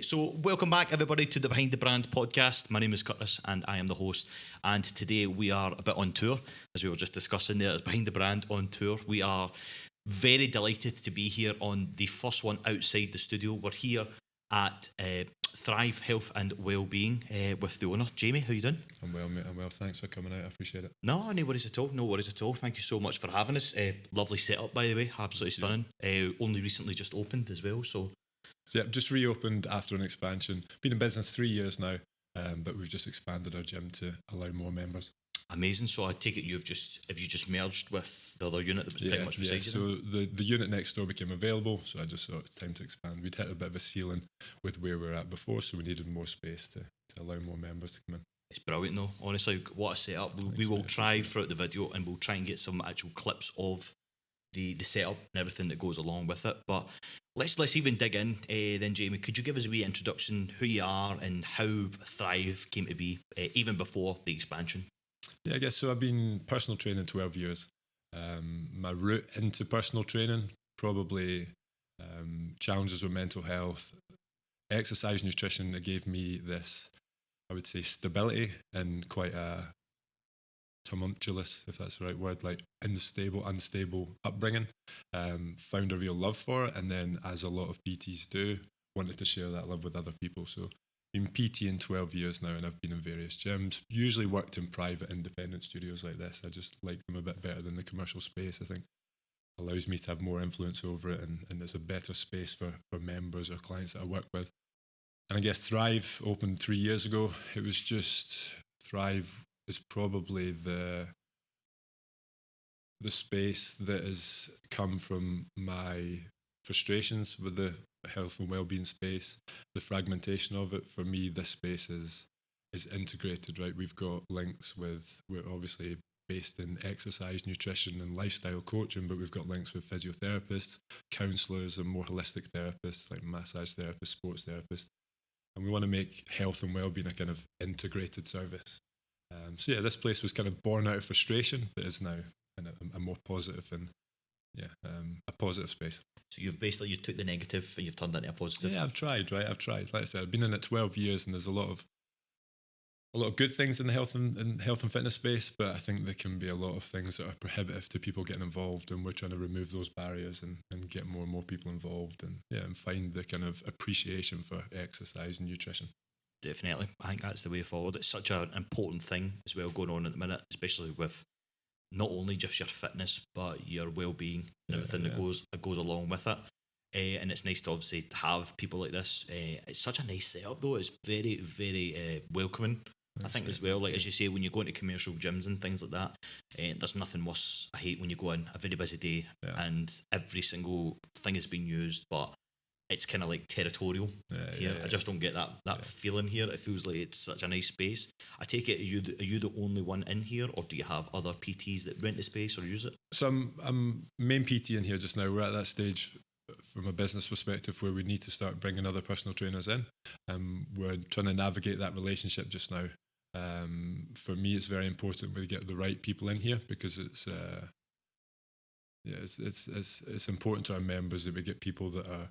So welcome back, everybody, to the Behind the Brand podcast. My name is Curtis, and I am the host. And today we are a bit on tour, as we were just discussing there. Behind the Brand on tour. We are very delighted to be here on the first one outside the studio. We're here at Thrive Health and Wellbeing with the owner, Jamie. How you doing? I'm well, mate. I'm well. Thanks for coming out. I appreciate it. No worries at all. No worries at all. Thank you so much for having us. Lovely setup, by the way. Absolutely stunning. Only recently just opened as well. So yeah, just reopened after an expansion. Been in business 3 years now, but we've just expanded our gym to allow more members. Amazing. So I take it have you just merged with the other unit that was pretty much beside you? So the unit next door became available, so I just thought it's time to expand. We'd hit a bit of a ceiling with where we were at before, so we needed more space to allow more members to come in. It's brilliant though. Honestly, what a setup. We will try throughout the video, and we'll try and get some actual clips of the setup and everything that goes along with it. But let's even dig in then, Jamie. Could you give us a wee introduction, who you are and how Thrive came to be, even before the expansion? Yeah, I guess so. I've been personal training 12 years. My route into personal training, probably challenges with mental health, exercise, nutrition, that gave me this, I would say, stability and quite a tumultuous, if that's the right word, like unstable upbringing. Found a real love for it, and then, as a lot of PTs do, wanted to share that love with other people. So been PT in 12 years now, and I've been in various gyms, usually worked in private independent studios like this. I just like them a bit better than the commercial space. I think allows me to have more influence over it, and it's a better space for members or clients that I work with. And I guess Thrive opened 3 years ago. It was just, Thrive is probably the space that has come from my frustrations with the health and wellbeing space, the fragmentation of it. For me, this space is integrated, right? We've got links with, we're obviously based in exercise, nutrition and lifestyle coaching, but we've got links with physiotherapists, counsellors and more holistic therapists like massage therapists, sports therapists. And we want to make health and wellbeing a kind of integrated service. So yeah, this place was kind of born out of frustration, but is now in a more positive and a positive space. So you took the negative and you've turned it into a positive. Yeah, I've tried. Like I said, I've been in it 12 years, and there's a lot of good things in the health and fitness space, but I think there can be a lot of things that are prohibitive to people getting involved, and we're trying to remove those barriers and get more and more people involved, and find the kind of appreciation for exercise and nutrition. Definitely. I think that's the way forward. It's such an important thing as well going on at the minute, especially with not only just your fitness, but your well-being and everything that goes along with it. And it's nice to obviously have people like this. It's such a nice setup though. It's very, very welcoming. That's I think as well, like as you say, when you go into commercial gyms and things like that, there's nothing worse. I hate when you go in a very busy day and every single thing is being used, but it's kind of like territorial here. I just don't get that feeling here. It feels like it's such a nice space. I take it, are you the only one in here, or do you have other PTs that rent the space or use it? So I'm main PT in here just now. We're at that stage from a business perspective where we need to start bringing other personal trainers in. We're trying to navigate that relationship just now. For me, it's very important we get the right people in here, because it's important to our members that we get people that are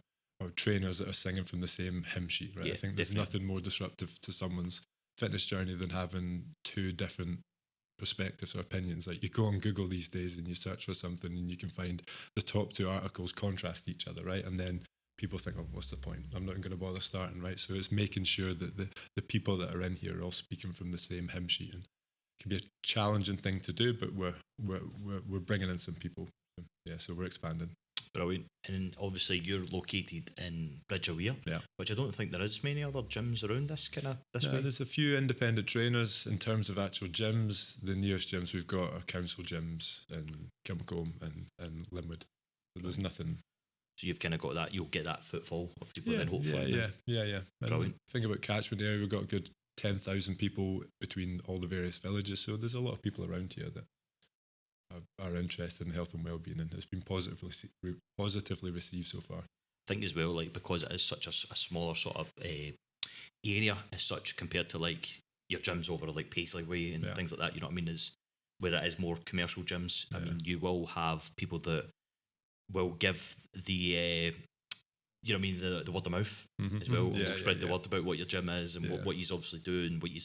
trainers that are singing from the same hymn sheet, right? I think there's nothing more disruptive to someone's fitness journey than having two different perspectives or opinions. Like, you go on Google these days and you search for something and you can find the top two articles contrast each other, right? And then people think, oh, what's the point? I'm not going to bother starting, right? So it's making sure that the people that are in here are all speaking from the same hymn sheet. And it can be a challenging thing to do, but we're bringing in some people. So we're expanding. Brilliant. And obviously you're located in Bridge of Weir, which I don't think there is many other gyms around this way. There's a few independent trainers. In terms of actual gyms, the nearest gyms we've got are council gyms in Kilmacombe and Linwood. So there's nothing. So you've kind of got that, you'll get that footfall of people then hopefully. Yeah. Brilliant. Think about catchment area, we've got a good 10,000 people between all the various villages, so there's a lot of people around here that are interested in health and wellbeing, and it's been positively received so far. I think as well, like, because it is such a smaller sort of area as such compared to like your gyms over like Paisley Way and things like that, you know what I mean, is where it is more commercial gyms. I mean, you will have people that will give the you know what I mean, the word of mouth as well. Spread the word about what your gym is and what you obviously do and what you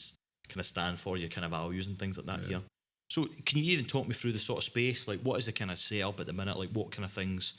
kind of stand for, your kind of values and things like that here. So can you even talk me through the sort of space? Like, what is the kind of setup at the minute? Like, what kind of things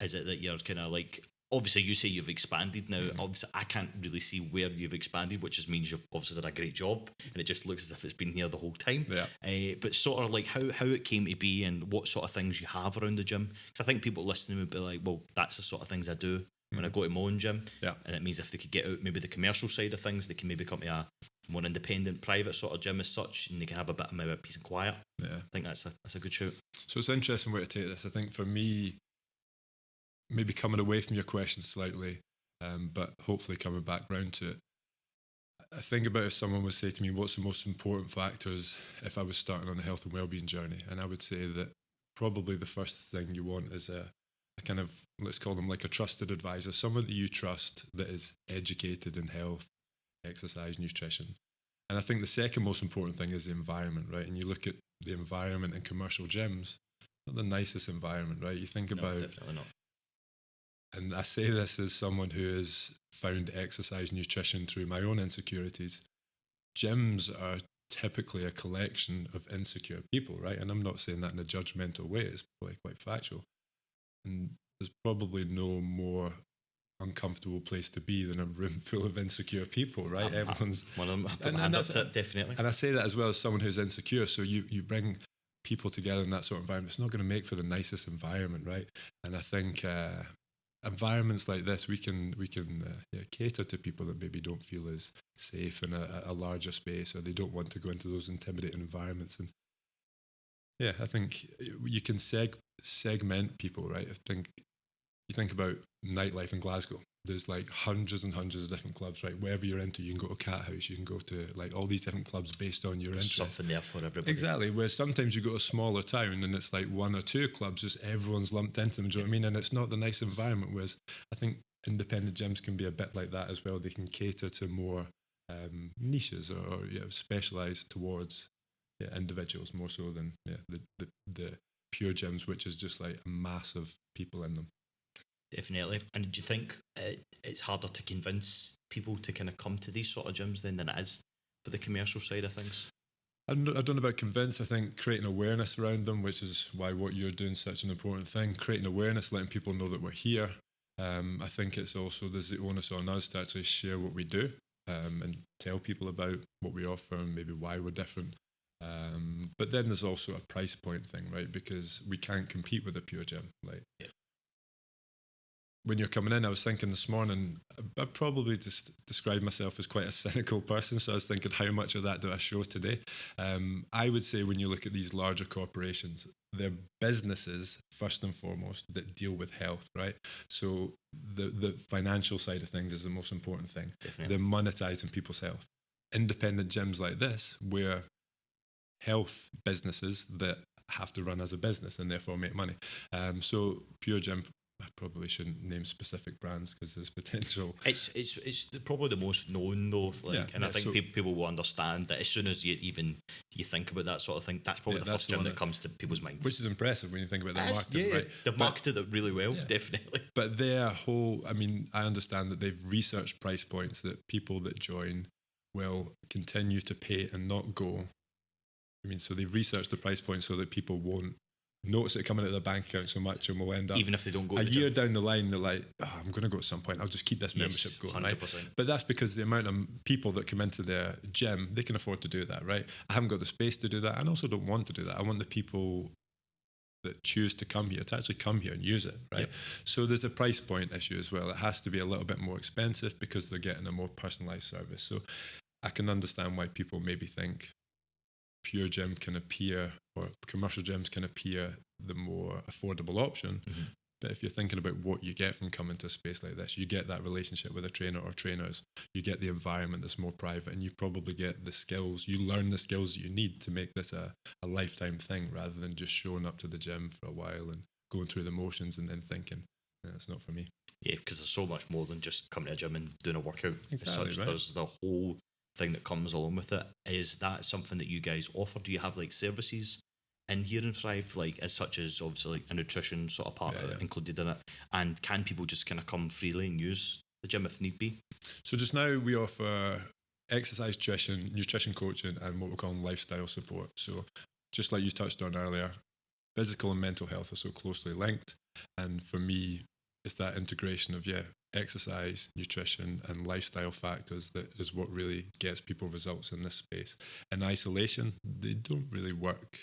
is it that you're kind of like, obviously you say you've expanded now. Obviously I can't really see where you've expanded, which just means you've obviously done a great job and it just looks as if it's been here the whole time. But sort of like how it came to be and what sort of things you have around the gym. Because I think people listening would be like, well, that's the sort of things I do when I go to my own gym. And it means if they could get out maybe the commercial side of things, they can maybe come to a more independent, private sort of gym as such, and they can have a bit of maybe a peace and quiet. I think that's a good shout. So it's an interesting way to take this. I think for me, maybe coming away from your question slightly, but hopefully coming back round to it. I think about if someone would say to me, what's the most important factors if I was starting on a health and wellbeing journey? And I would say that probably the first thing you want is a kind of, let's call them like a trusted advisor, someone that you trust that is educated in health, exercise, nutrition. And I think the second most important thing is the environment, right? And you look at the environment in commercial gyms, not the nicest environment, right? You think about... definitely not. And I say this as someone who has found exercise, nutrition through my own insecurities. Gyms are typically a collection of insecure people, right? And I'm not saying that in a judgmental way, it's probably quite factual. And there's probably no more uncomfortable place to be than a room full of insecure people, right? Everyone's one of them. I put my hand up to it, definitely. And I say that as well as someone who's insecure. So you bring people together in that sort of environment. It's not going to make for the nicest environment, right? And I think environments like this, we can cater to people that maybe don't feel as safe in a larger space, or they don't want to go into those intimidating environments. And I think you can segment people, right? You think about nightlife in Glasgow. There's like hundreds and hundreds of different clubs, right? Wherever you're into, you can go to Cat House, you can go to like all these different clubs based on your interest. Something there for everybody. Exactly. Where sometimes you go to a smaller town and it's like one or two clubs, just everyone's lumped into them. Do you know what I mean? And it's not the nice environment. Whereas I think independent gyms can be a bit like that as well. They can cater to more niches or specialised towards individuals more so than the pure gyms, which is just like a mass of people in them. Definitely. And do you think it's harder to convince people to kind of come to these sort of gyms than it is for the commercial side of things? I don't know about convince. I think creating awareness around them, which is why what you're doing is such an important thing. Creating awareness, letting people know that we're here. I think it's also, there's the onus on us to actually share what we do and tell people about what we offer and maybe why we're different. But then there's also a price point thing, right? Because we can't compete with a pure gym. When you're coming in, I was thinking this morning, I probably just describe myself as quite a cynical person. So I was thinking, how much of that do I show today? I would say when you look at these larger corporations, they're businesses, first and foremost, that deal with health, right? So the financial side of things is the most important thing. Definitely. They're monetizing people's health. Independent gyms like this, where health businesses that have to run as a business and therefore make money. So pure gym, I probably shouldn't name specific brands because there's potential. It's probably the most known though, I think people will understand that as soon as you think about that sort of thing, that's probably the first gym that comes to people's mind. Which is impressive when you think about their marketing, right? They've marketed it really well, definitely. But their whole, I understand that they've researched price points that people that join will continue to pay and not go. So they've researched the price point so that people won't notice it coming out of their bank account so much, and we'll end up, even if they don't go a year down the line, they're like, I'm going to go at some point, I'll just keep this membership going, 100%. right? But that's because the amount of people that come into their gym, they can afford to do that, right? I haven't got the space to do that, and also don't want to do that. I want the people that choose to come here to actually come here and use it, right? So there's a price point issue as well. It has to be a little bit more expensive because they're getting a more personalised service. So I can understand why people maybe think pure gym can appear, or commercial gyms can appear the more affordable option. But if you're thinking about what you get from coming to a space like this, you get that relationship with a trainer or trainers, you get the environment that's more private, and you probably get the skills, you learn the skills that you need to make this a lifetime thing, rather than just showing up to the gym for a while and going through the motions and then thinking, it's not for me. Yeah, because there's so much more than just coming to a gym and doing a workout. Exactly, right. There's the whole thing that comes along with it. Is that something that you guys offer? Do you have like services in here and Thrive, like as such as obviously like a nutrition sort of part included in it? And can people just kind of come freely and use the gym if need be? So just now we offer exercise, nutrition coaching, and what we're calling lifestyle support. So just like you touched on earlier, physical and mental health are so closely linked. And for me, it's that integration of, exercise, nutrition, and lifestyle factors that is what really gets people results in this space. In isolation, they don't really work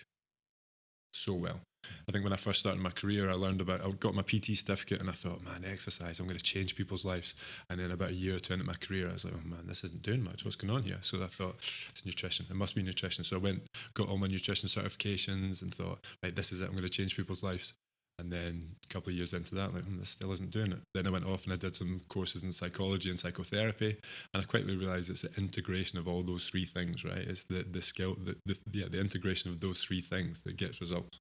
so well. I think when I first started my career, I got my PT certificate and I thought, man, exercise, I'm going to change people's lives. And then about a year or two into my career, I was like, oh man, this isn't doing much. What's going on here? So I thought, it's nutrition. It must be nutrition. So I got all my nutrition certifications and thought, right, this is it. I'm going to change people's lives. And then a couple of years into that, like, this still isn't doing it. Then I went off and I did some courses in psychology and psychotherapy, and I quickly realised it's the integration of all those three things, right? It's the skill, the integration of those three things that gets results.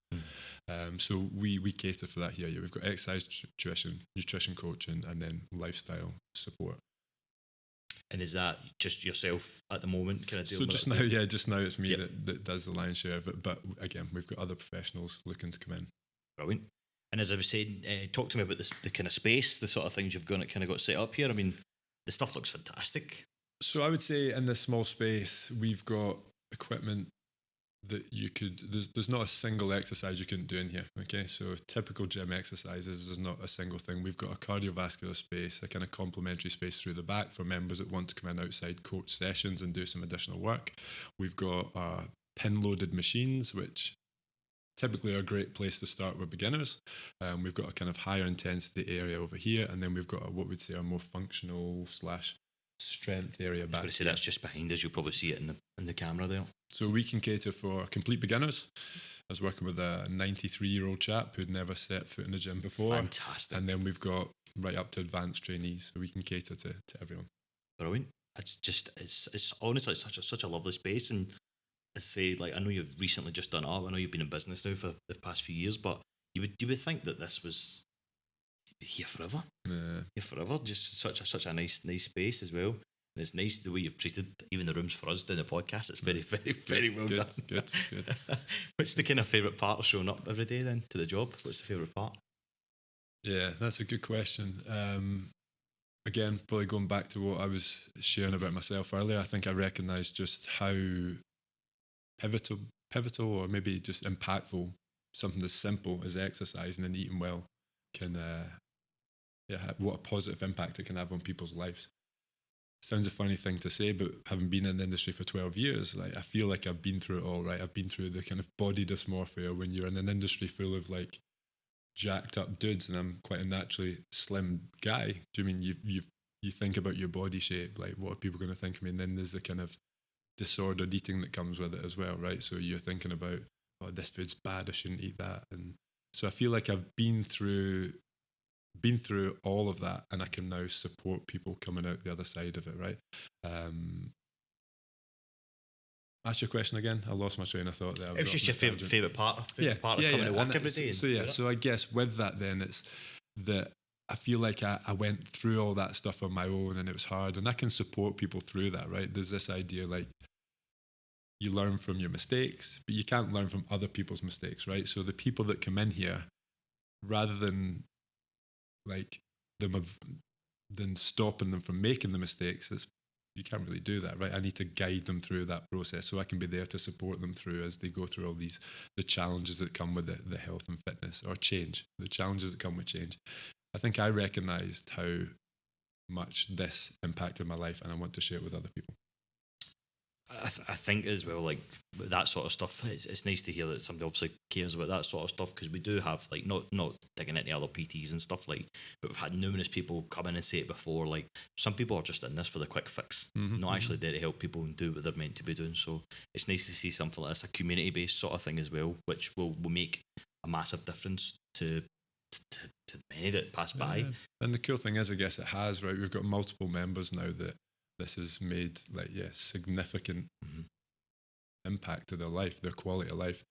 So we cater for that here. Yeah, we've got exercise, nutrition coaching, and then lifestyle support. And is that just yourself at the moment? Kind of So just now it's me that does the lion's share of it. But again, we've got other professionals looking to come in. Brilliant. And as I was saying, talk to me about the kind of space, the sort of things you've got set up here. I mean, the stuff looks fantastic. So I would say in this small space, we've got equipment that there's not a single exercise you couldn't do in here. Okay, so typical gym exercises is not a single thing. We've got a cardiovascular space, a kind of complementary space through the back for members that want to come in outside coach sessions and do some additional work. We've got pin-loaded machines, which typically are a great place to start with beginners. We've got a kind of higher intensity area over here, and then we've got what we'd say a more functional / strength area back. I was going to say that's just behind us. You'll probably see it in the camera there. So we can cater for complete beginners. I was working with a 93-year-old chap who'd never set foot in the gym before. Fantastic. And then we've got right up to advanced trainees, so we can cater to everyone. Brilliant. It's honestly such a lovely space. And I say, like, I know you've recently just done up. I know you've been in business now for the past few years, but you would think that this was here forever. Yeah. Here forever. Just such a nice space as well. And it's nice the way you've treated even the rooms for us doing the podcast. It's very, very, very well done. Good. What's the kind of favourite part of showing up every day then to the job? What's the favourite part? Yeah, that's a good question. Again, probably going back to what I was sharing about myself earlier, I think I recognised just how pivotal or maybe just impactful something as simple as exercising and eating well can what a positive impact it can have on people's lives. Sounds a funny thing to say, but having been in the industry for 12 years, like, I feel like I've been through it all, right? I've been through the kind of body dysmorphia when you're in an industry full of like jacked up dudes, and I'm quite a naturally slim guy. Do you mean you think about your body shape, like what are people going to think of me? And then there's the kind of disordered eating that comes with it as well, right? So you're thinking about, oh, this food's bad, I shouldn't eat that. And so I feel like I've been through all of that, and I can now support people coming out the other side of it, right? Ask your question again. I lost my train of thought there. It was just your favourite part of coming to work every day. So I guess with that then it's that I feel like I went through all that stuff on my own and it was hard, and I can support people through that, right? There's this idea like you learn from your mistakes, but you can't learn from other people's mistakes, right? So the people that come in here, rather than like than stopping them from making the mistakes, you can't really do that, right? I need to guide them through that process so I can be there to support them through as they go through all the challenges that come with the health and fitness or change, the challenges that come with change. I think I recognised how much this impacted my life, and I want to share it with other people. I think as well, like that sort of stuff, it's nice to hear that somebody obviously cares about that sort of stuff, because we do have like not digging into other PTs and stuff, like, but we've had numerous people come in and say it before, like some people are just in this for the quick fix, not actually there to help people and do what they're meant to be doing. So it's nice to see something like this, a community based sort of thing as well, which will make a massive difference to many that pass by. And the cool thing is, I guess it has, right? We've got multiple members now that this has made significant impact to their life, their quality of life.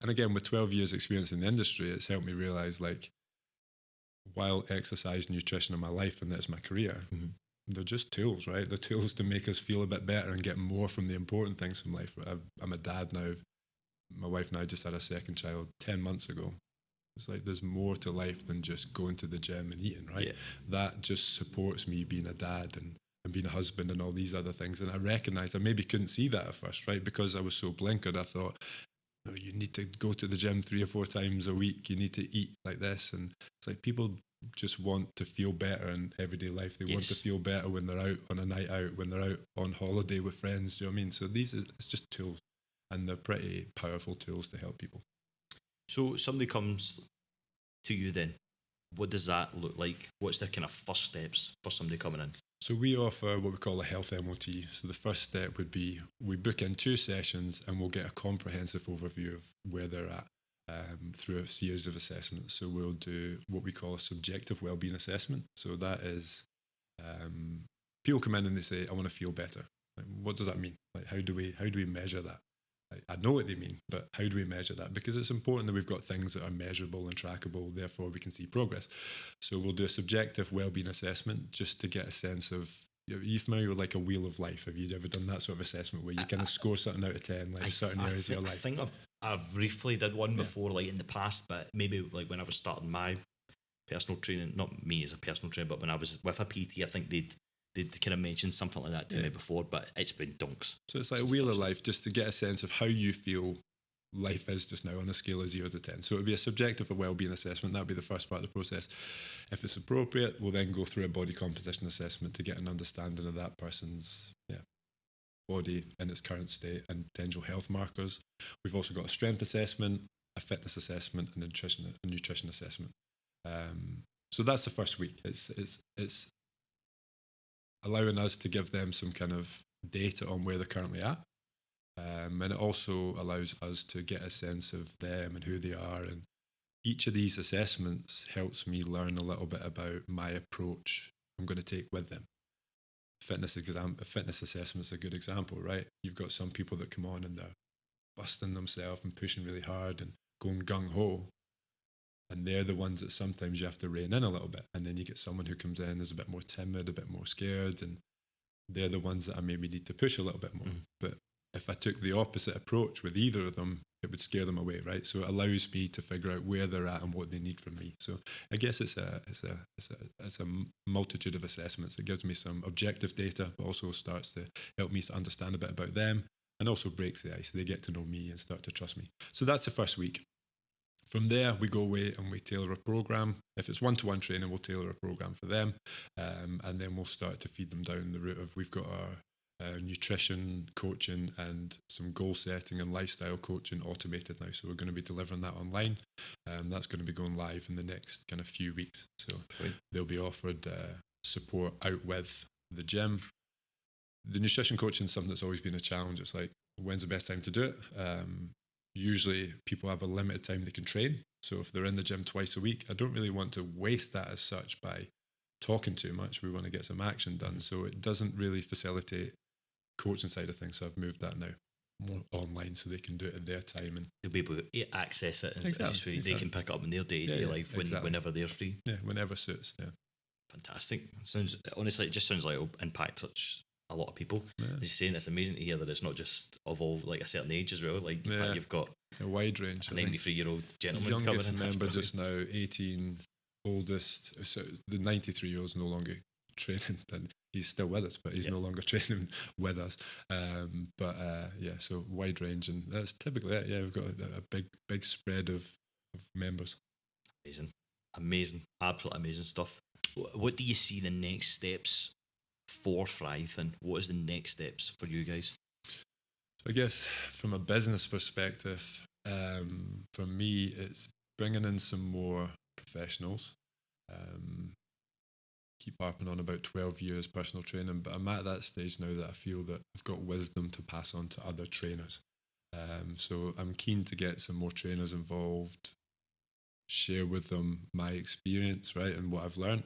And again, with 12 years experience in the industry, it's helped me realize, like, while exercise, nutrition are my life and that's my career, they're just tools, right? They're tools to make us feel a bit better and get more from the important things from life. I'm a dad now, my wife and I just had a second child 10 months ago. It's like there's more to life than just going to the gym and eating, right? Yeah. That just supports me being a dad and being a husband and all these other things. And I recognized I maybe couldn't see that at first, right? Because I was so blinkered. I thought, no, you need to go to the gym 3 or 4 times a week. You need to eat like this. And it's like people just want to feel better in everyday life. They want to feel better when they're out on a night out, when they're out on holiday with friends. Do you know what I mean? So it's just tools, and they're pretty powerful tools to help people. So somebody comes to you then. What does that look like? What's the kind of first steps for somebody coming in? So we offer what we call a health MOT. So the first step would be we book in 2 sessions and we'll get a comprehensive overview of where they're at through a series of assessments. So we'll do what we call a subjective wellbeing assessment. So that is people come in and they say, I want to feel better. Like, what does that mean? Like, how do we measure that? I know what they mean, but how do we measure that? Because it's important that we've got things that are measurable and trackable, therefore we can see progress. So we'll do a subjective wellbeing assessment just to get a sense of, you're familiar with like a wheel of life. Have you ever done that sort of assessment where you kind of score something out of 10, like certain areas of your life? I think I briefly did one before, like in the past, but maybe like when I was starting my personal training, not me as a personal trainer, but when I was with a PT, I think they'd kind of mentioned something like that to me before, but it's been donks. So it's like a wheel of life, just to get a sense of how you feel life is just now on a scale of 0 to 10. So it would be a subjective wellbeing assessment. That would be the first part of the process. If it's appropriate, we'll then go through a body composition assessment to get an understanding of that person's body in its current state and potential health markers. We've also got a strength assessment, a fitness assessment, and a nutrition assessment. So that's the first week. It's allowing us to give them some kind of data on where they're currently at. And it also allows us to get a sense of them and who they are. And each of these assessments helps me learn a little bit about my approach I'm going to take with them. Fitness assessment is a good example, right? You've got some people that come on and they're busting themselves and pushing really hard and going gung-ho. And they're the ones that sometimes you have to rein in a little bit. And then you get someone who comes in is a bit more timid, a bit more scared, and they're the ones that I maybe need to push a little bit more. But if I took the opposite approach with either of them, it would scare them away, right? So it allows me to figure out where they're at and what they need from me. So I guess it's a multitude of assessments. It gives me some objective data, but also starts to help me to understand a bit about them, and also breaks the ice. They get to know me and start to trust me. So that's the first week. From there, we go away and we tailor a program. If it's one-to-one training, we'll tailor a program for them. And then we'll start to feed them down the route of, we've got our nutrition coaching and some goal setting and lifestyle coaching automated now. So we're going to be delivering that online. That's going to be going live in the next kind of few weeks. So they'll be offered support out with the gym. The nutrition coaching is something that's always been a challenge. It's like, when's the best time to do it? Usually people have a limited time they can train. So if they're in the gym twice a week, I don't really want to waste that as such by talking too much. We want to get some action done. So it doesn't really facilitate coaching side of things. So I've moved that now more online so they can do it at their time. And they'll be able to access it exactly. They can pick up in their day-to-day life whenever they're free. Yeah, whenever suits. Yeah. Fantastic. Honestly, it just sounds like it'll impact such a lot of people. As you're saying, it's amazing to hear that it's not just of all like a certain age as well. Like in fact, you've got a wide range. A 93-year-old gentleman youngest coming in. member just now 18, oldest. So the 93-year-old is no longer training, and he's still with us, but he's no longer training with us. So wide range, and that's typically it. Yeah, we've got a big spread of members. Amazing, absolutely amazing stuff. What do you see the next steps for Frythin? What is the next steps for you guys? I guess from a business perspective, for me, it's bringing in some more professionals. Keep harping on about 12 years personal training, but I'm at that stage now that I feel that I've got wisdom to pass on to other trainers. So I'm keen to get some more trainers involved, share with them my experience, right, and what I've learned.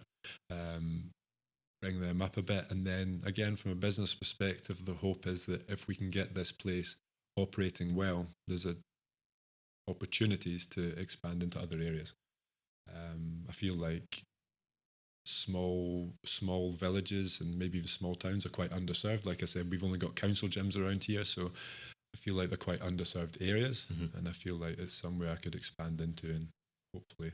Bring them up a bit, and then again from a business perspective, the hope is that if we can get this place operating well, there's opportunities to expand into other areas. I feel like small villages and maybe even small towns are quite underserved. Like I said, we've only got council gyms around here, so I feel like they're quite underserved areas, and I feel like it's somewhere I could expand into, and hopefully,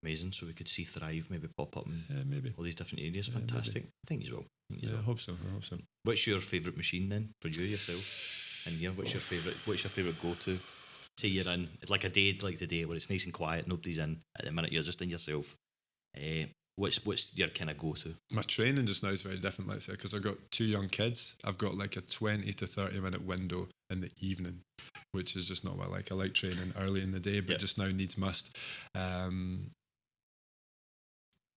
Amazing. So we could see Thrive maybe pop up in maybe all these different areas. Yeah, Fantastic. maybe. I think you will. I hope so. What's your favourite machine then for you yourself? And what's your favourite go to? Say you're in like a day like today where it's nice and quiet, nobody's in at the minute, you're just in yourself. What's your kind of go to? My training just now is very different, let's say, because I've got 2 young kids. I've got like a 20 to 30 minute window in the evening, which is just not what I like. I like training early in the day, but just now needs must.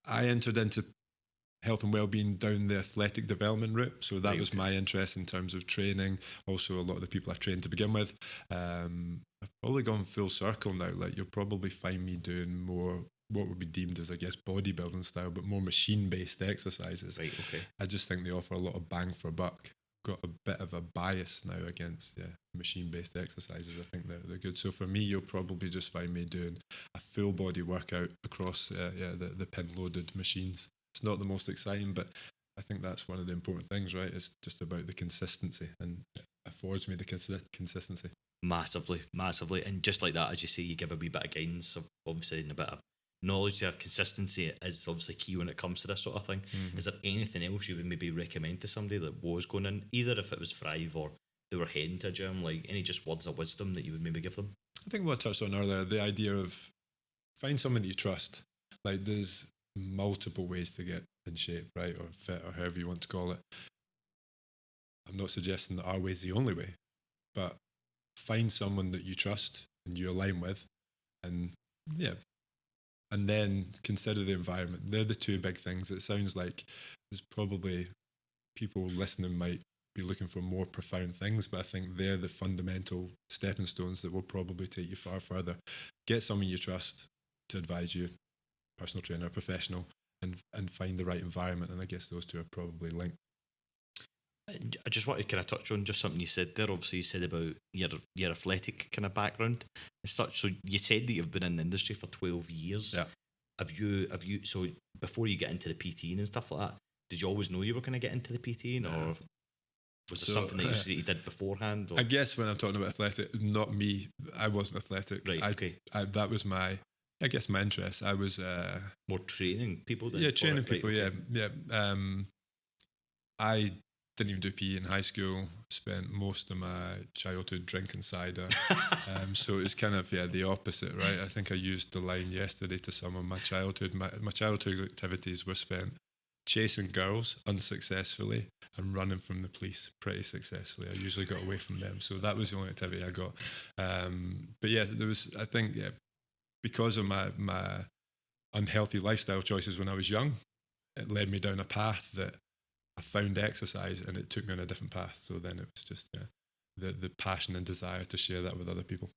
I entered into health and wellbeing down the athletic development route, so that was my interest in terms of training. Also, a lot of the people I trained to begin with. I've probably gone full circle now. Like, you'll probably find me doing more what would be deemed as, I guess, bodybuilding style, but more machine-based exercises. Right, okay. I just think they offer a lot of bang for buck. Got a bit of a bias now against machine-based exercises. I think they're good. So for me, you'll probably just find me doing a full body workout across the pin-loaded machines. It's not the most exciting, but I think that's one of the important things, right? It's just about the consistency, and it affords me the consistency. Massively. And just like that, as you say, you give a wee bit of guidance, of obviously, and a bit of knowledge. Consistency is obviously key when it comes to this sort of thing. Is there anything else you would maybe recommend to somebody that was going in, either if it was Thrive or they were heading to a gym, like any just words of wisdom that you would maybe give them? I think what I touched on earlier, the idea of find someone that you trust. Like, there's multiple ways to get in shape, right, or fit, or however you want to call it. I'm not suggesting that our way is the only way, but find someone that you trust and you align with, and then consider the environment. They're the 2 big things. It sounds like there's probably people listening might be looking for more profound things, but I think they're the fundamental stepping stones that will probably take you far further. Get someone you trust to advise you, personal trainer, professional, and find the right environment. And I guess those 2 are probably linked. And I just wanted to kind of touch on just something you said there. Obviously, you said about your athletic kind of background and such. So you said that you've been in the industry for 12 years. Yeah. Have you? So before you get into the PTing and stuff like that, did you always know you were going to get into the PTing, or was there something that you did beforehand? Or? I guess when I'm talking about athletic, not me. I wasn't athletic. Right. Okay. That was my interest. I was more training people. Training people. Right, okay. I didn't even do PE in high school. Spent most of my childhood drinking cider. So it's kind of the opposite, right? I think I used the line yesterday to someone. My childhood activities were spent chasing girls unsuccessfully and running from the police pretty successfully. I usually got away from them, so that was the only activity I got. But there was, I think, because of my unhealthy lifestyle choices when I was young, it led me down a path that I found exercise, and it took me on a different path. So then it was just the passion and desire to share that with other people.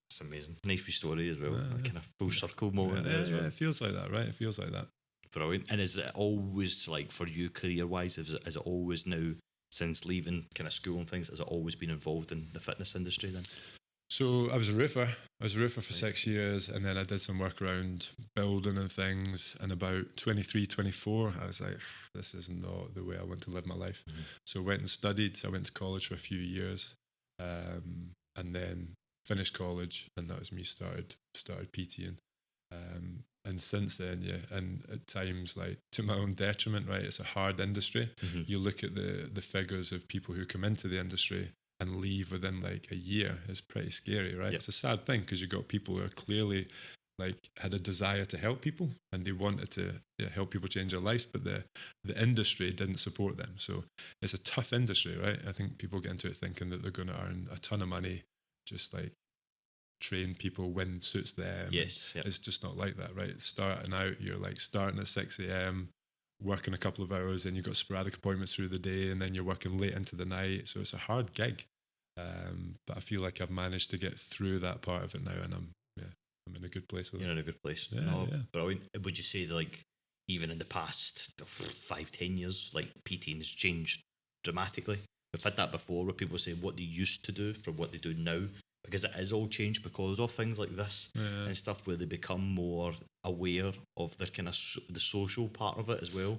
That's amazing. Nice wee story as well. A kind of full circle moment there as well. It feels like that, right? It feels like that. Brilliant. And is it always, like, for you career-wise, is it always now, since leaving kind of school and things, has it always been involved in the fitness industry then? So I was a roofer. For 6 years, and then I did some work around building and things. And about 23, 24, I was like, this is not the way I want to live my life. So I went and studied. I went to college for a few years, and then finished college, and that was me started PTing. And since then, and at times, like, to my own detriment, right? It's a hard industry. You look at the figures of people who come into the industry and leave within like a year. Is pretty scary, right? It's a sad thing, because you've got people who are clearly like had a desire to help people, and they wanted to help people change their lives, but the industry didn't support them. So it's a tough industry, right? I think people get into it thinking that they're going to earn a ton of money, just like train people when suits them. Yes. Yep. It's just not like that, right? Starting out, you're like starting at 6 a.m, working a couple of hours, and you've got sporadic appointments through the day, and then you're working late into the night. So it's a hard gig. But I feel like I've managed to get through that part of it now, and I'm in a good place with it. You're in a good place. Brilliant. Would you say that, like, even in the past 5-10 years, like, PT has changed dramatically? We've had that before, where people say what they used to do from what they do now, because it is all changed because of things like this and stuff, where they become more aware of the kind of the social part of it as well,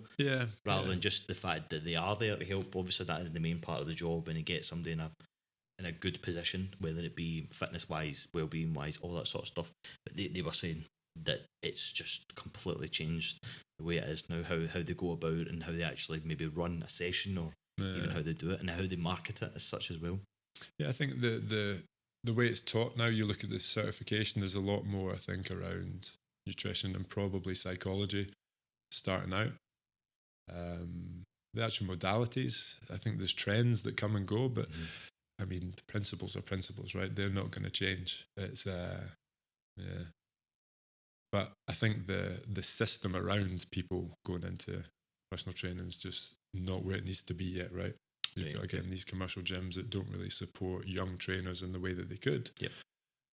rather than just the fact that they are there to help. Obviously that is the main part of the job, and you get somebody in in a good position, whether it be fitness wise, well-being wise, all that sort of stuff. But they were saying that it's just completely changed the way it is now, how they go about and how they actually maybe run a session, or even how they do it and how they market it as such as well. Yeah, I think the way it's taught now, you look at the certification, there's a lot more, I think, around nutrition and probably psychology starting out. The actual modalities, I think there's trends that come and go, but I mean, the principles are principles, right? They're not going to change. It's but I think the system around people going into personal training is just not where it needs to be yet, right? You've got, again, these commercial gyms that don't really support young trainers in the way that they could. Yep.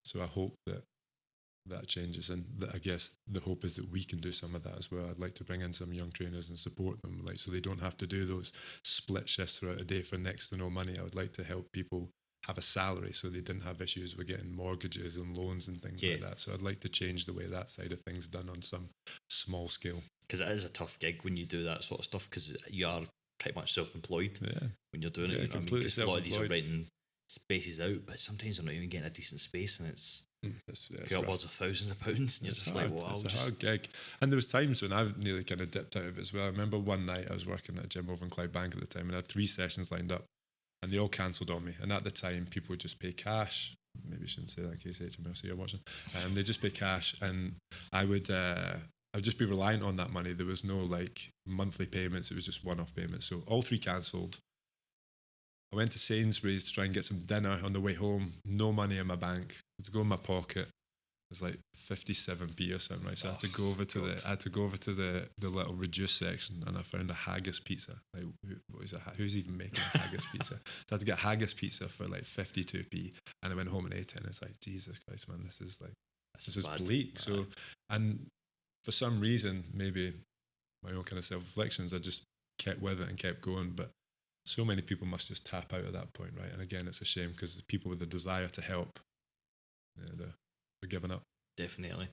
So I hope that changes, and that, I guess the hope is that we can do some of that as well. I'd like to bring in some young trainers and support them, like, so they don't have to do those split shifts throughout a day for next to no money. I would like to help people have a salary so they didn't have issues with getting mortgages and loans and things like that. So I'd like to change the way that side of things done on some small scale. Because it is a tough gig when you do that sort of stuff, because you are pretty much self-employed when you're doing it. You know, completely self-employed. A lot of these are renting spaces out, but sometimes they're not even getting a decent space, and it's upwards of thousands of pounds. And it's just hard. like, wow, it's a hard gig. And there was times when I've nearly kind of dipped out of it as well. I remember one night I was working at a gym over in Clydebank at the time, and I had 3 sessions lined up, and they all cancelled on me. And at the time, people would just pay cash. Maybe I shouldn't say that in case HMRC are watching. They just pay cash, and I would just be reliant on that money. There was no like monthly payments. It was just one-off payments. So all 3 cancelled. I went to Sainsbury's to try and get some dinner on the way home. No money in my bank. I had to go in my pocket. It was like 57p or something, right? So I had to go over to the little reduce section, and I found a haggis pizza. Like, who's even making a haggis pizza? So I had to get haggis pizza for like 52p, and I went home and ate it, and it's like, Jesus Christ, man, this is bleak. Bad. So, and for some reason, maybe my own kind of self-reflections, I just kept with it and kept going. But so many people must just tap out at that point, right? And again, it's a shame, because people with the desire to help, they're giving up. Definitely.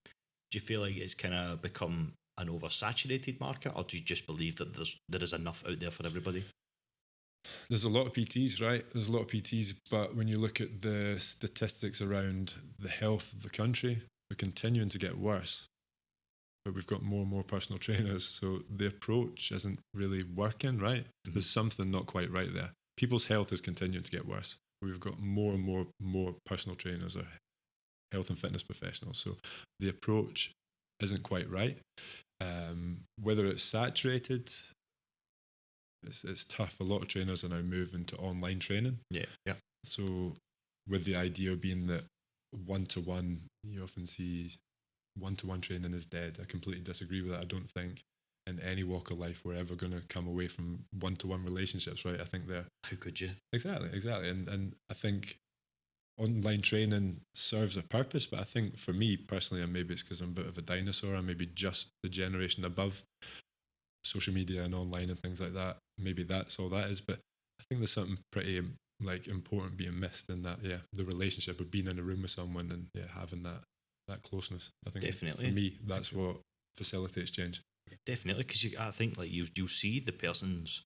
Do you feel like it's kind of become an oversaturated market, or do you just believe that there is enough out there for everybody? There's a lot of PTs, right? There's a lot of PTs, but when you look at the statistics around the health of the country, they're continuing to get worse. But we've got more and more personal trainers, so the approach isn't really working, right? Mm-hmm. There's something not quite right there. People's health is continuing to get worse. We've got more and more personal trainers or health and fitness professionals, so the approach isn't quite right. Whether it's saturated, it's tough. A lot of trainers are now moving to online training. Yeah. So with the idea being that one-to-one, you often see one-to-one training is dead. I completely disagree with that. I don't think in any walk of life we're ever going to come away from one-to-one relationships, right? I think they're... How could you? Exactly. And I think online training serves a purpose, but I think for me personally, and maybe it's because I'm a bit of a dinosaur, and maybe just the generation above social media and online and things like that, maybe that's all that is, but I think there's something pretty like important being missed in that, the relationship of being in a room with someone and having that closeness. I think definitely for me that's what facilitates change. Definitely, because I think like you'll see the person's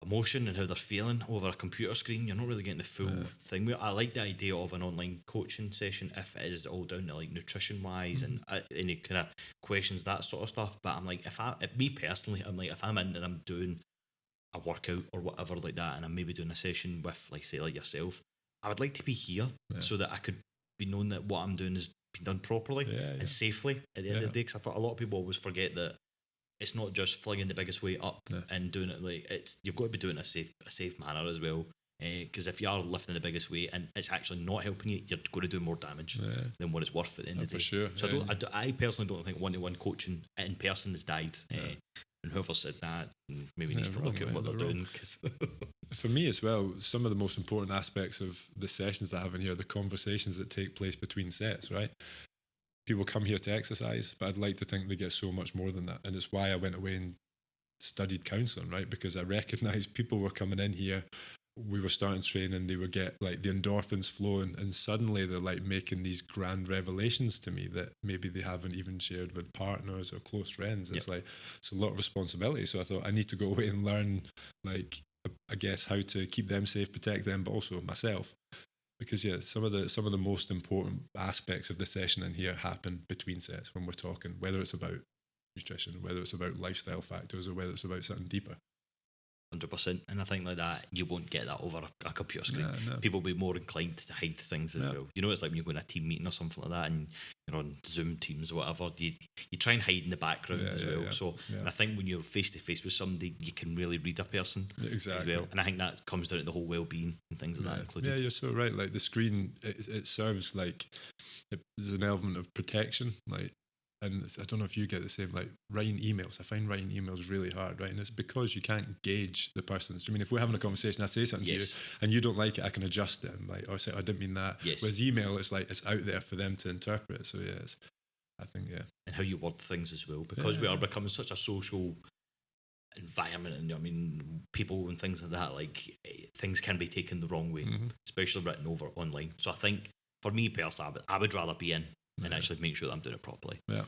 emotion and how they're feeling over a computer screen. You're not really getting the full thing. I like the idea of an online coaching session if it is all down to like nutrition wise and any kind of questions, that sort of stuff. But I'm like, if I'm in and I'm doing a workout or whatever like that, and I'm maybe doing a session with like say like yourself, I would like to be here so that I could be known that what I'm doing is being done properly and safely at the end of the day. Because I thought a lot of people always forget that it's not just flinging the biggest weight up and doing it like you've got to be doing it a safe manner as well. Because if you are lifting the biggest weight and it's actually not helping you, you're going to do more damage than what it's worth at the end of the day. Sure. So I personally don't think one-to-one coaching in person has died. And whoever said that maybe needs to look at what they're doing. Cause for me as well, some of the most important aspects of the sessions I have in here are the conversations that take place between sets, right? People come here to exercise, but I'd like to think they get so much more than that. And it's why I went away and studied counselling, right? Because I recognised people were coming in here, we were starting training, they would get like the endorphins flowing, and suddenly they're like making these grand revelations to me that maybe they haven't even shared with partners or close friends. It's like, it's a lot of responsibility. So I thought I need to go away and learn like I guess, how to keep them safe, protect them, but also myself. Because some of the most important aspects of the session in here happen between sets when we're talking, whether it's about nutrition, whether it's about lifestyle factors, or whether it's about something deeper. 100%, and I think like that you won't get that over a computer screen. No. People will be more inclined to hide things as well. You know, it's like when you go in a team meeting or something like that, and you're on Zoom Teams or whatever. You try and hide in the background as well. Yeah. So, and I think when you're face to face with somebody, you can really read a person exactly as well. And I think that comes down to the whole well-being and things like that included. Yeah, you're so right. Like the screen, it serves like there's an element of protection, like. And I don't know if you get the same, like writing emails. I find writing emails really hard, right? And it's because you can't gauge the person. I mean, if we're having a conversation, I say something to you and you don't like it, I can adjust it. Like, or say, I didn't mean that. Yes. Whereas email, it's like, it's out there for them to interpret. So I think. And how you word things as well, because we are becoming such a social environment, and I mean, people and things like that, like things can be taken the wrong way, especially written over online. So I think for me personally, I would rather be in and actually make sure that I'm doing it properly. Yeah.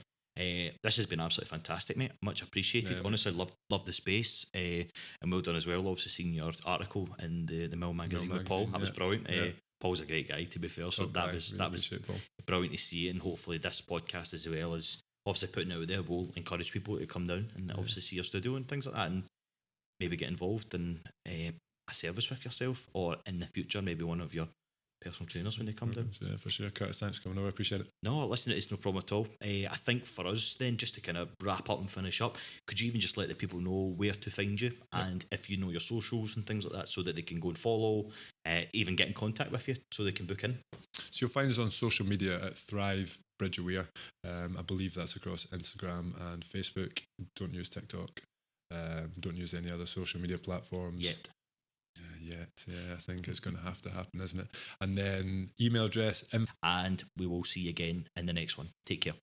This has been absolutely fantastic, mate. Much appreciated. Yeah, honestly, love the space, and well done as well. Obviously, seeing your article in the Mill magazine with Paul, that was brilliant. Paul's a great guy, to be fair. So that was brilliant to see, and hopefully this podcast as well as obviously putting it out there will encourage people to come down and obviously see your studio and things like that, and maybe get involved in a service with yourself, or in the future maybe one of your personal trainers when they come down. Yeah, for sure. Curtis, thanks for coming over. I appreciate it. No, listen, it's no problem at all. I think for us then, just to kind of wrap up and finish up, could you even just let the people know where to find you and if you know your socials and things like that, so that they can go and follow, even get in contact with you so they can book in? So you'll find us on social media at Thrive Bridge of Weir. I believe that's across Instagram and Facebook. Don't use TikTok. Don't use any other social media platforms. Yet. I think it's going to happen, isn't it? And then email address. And we will see you again in the next one. Take care.